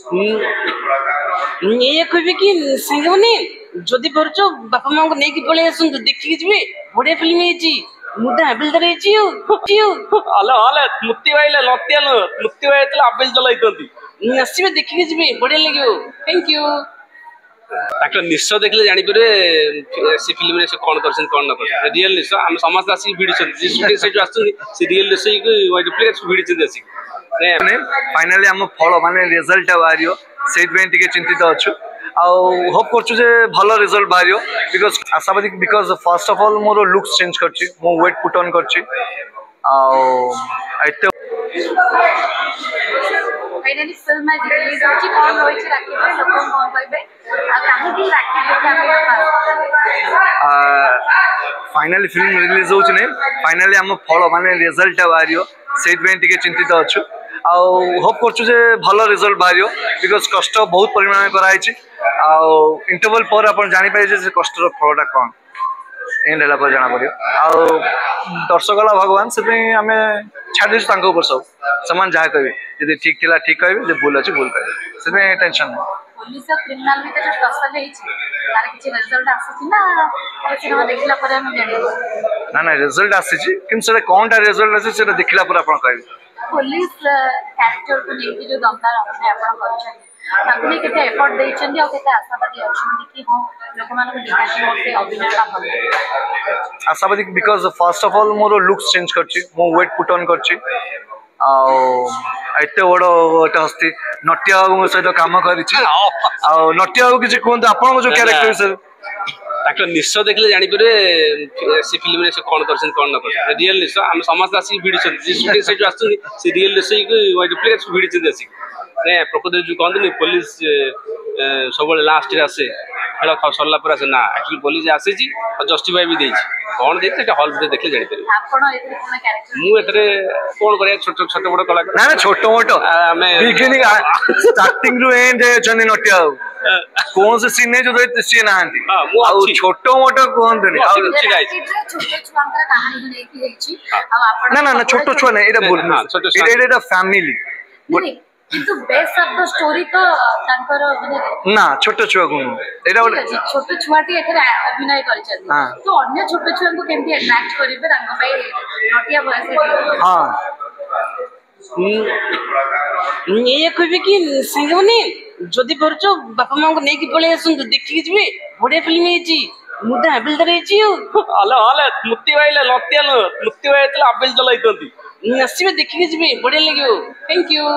ये कहबे कि सांगमने जदि परछ बापा मां को नेकी पळे आसंतु देखि जिवे बढिया फिल्म हेची मुदा अबिल दरे हेची अले अले मुक्ति वाइले लत्याल मुक्ति वाइले अबिल चलाइतंती नसीबे देखि जिवे बढिया लागियो थैंक यू ताके निश्चय देखले जानि परे से फिल्म रे से कोन करछन कोन न करछन रियल निश्चय हम समस्त आसी भिडी छन जे स्टूडियो से जो आछन से रियल निश्चय को रिप्लेक्स भिडी छन आसी ने फाइनली हम फॉलो माने रिजल्ट बारियो सेट में टिके चिंतित अछु आ होप करछु जे भलो रिजल्ट बारियो बिकॉज़ आशावादी because first of all more looks change करछि मो वेट पुट ऑन करछि आ एते फाइनली फिल्म आज रिलीज होची कोन होई छी राखी पे लोक कोन कहबे आ काहे कि राखी पे फाइनली फिल्म रिलीज होची नै फाइनली हम फॉलो माने रिजल्ट बारियो सेट में टिके चिंतित अछु आ होप करछु जे भलो रिजल्ट बारियो बिकॉज़ कष्ट बहुत परिमाण में कराई छी आ इंटरवल पर अपन जानि पाइ जे कष्ट रो फलटा कोन एंड हला पर जाना पड़ियो आ दर्शकला भगवान से हमें छाड़ी तांको ऊपर सब समान जहा कहबे यदि ठीक थिला ठीक कहबे जे भूल अछि भूल कहबे से टेंशन नै पुलिस क्रिमिनल में जो टसल है तार किछि रिजल्ट आसी ना सिनेमा देखला पर हम जानि ना ना रिजल्ट आसी छी किन से कोनटा रिजल्ट आसी से देखला पर अपन कहबे पुलिस कैरेक्टर को लेके जो दमदार अपने अपन करछन ताकने केते एफर्ट दैछन आ केते आशावादी अछन कि हां लोक मान को दिखाई होते अभिनय का भल आशावादी because first of all more looks change करछि मो वेट पुट ऑन करछि आ एते बड़ो एटा हस्ती नट्य बाबू सहित काम करिछि आ नट्य बाबू किछि कोन आपन जो कैरेक्टर सर ताके निश्चय देखले जानि परे से फिल्म रे से कोन करछन कोन न करछन रियल निश्चय हम समस्त आसी भिडी छन जे स्टूडियो से जो आछन से रियल निश्चय को रिप्लेक्स भिडी छन आसी ने प्रकृति जो कहंदनी पुलिस सब लास्ट रे आसे खेल सरला पर आसे ना एक्चुअली पुलिस आसे जी और जस्टिफाई भी देछि कोन देछि सेटा हॉल में देखले जानि परे आपन एते कोन कैरेक्टर मु एतरे कोन करिया छोट छोट बड़ कलाकार ना ना छोटो मोटो बिगिनिंग स्टार्टिंग रु एंड जनी नट्य कौन से सीन जो सी नांती आ छोटो मोटो कोन दनी आ छोटे छुआंकर कहानी लेके हेछि आ आपन ना ना ना छोटो छुआ नै एटा बोल एटा फैमिली किंतु बेस ऑफ द स्टोरी तो तांकर अभिनय ना छोटो छुआ को एटा छोटो छुआटी एथरे अभिनय करिछन तो अन्य छोटो छुआ को केमती अट्रैक्ट करिवे तांको पई नटिया भयस हां ये कहबे कि सांगमने जदि परछ बापा मां को नेकी पळे आसंतु देखि जिवे बढिया फिल्म हेची मुदा अबिल दरे हेची अले अले मुक्ति वाइले लत्याल मुक्ति वाइले अबिल चलाइतंती नसीबे देखि जिवे बढिया लागियो थैंक यू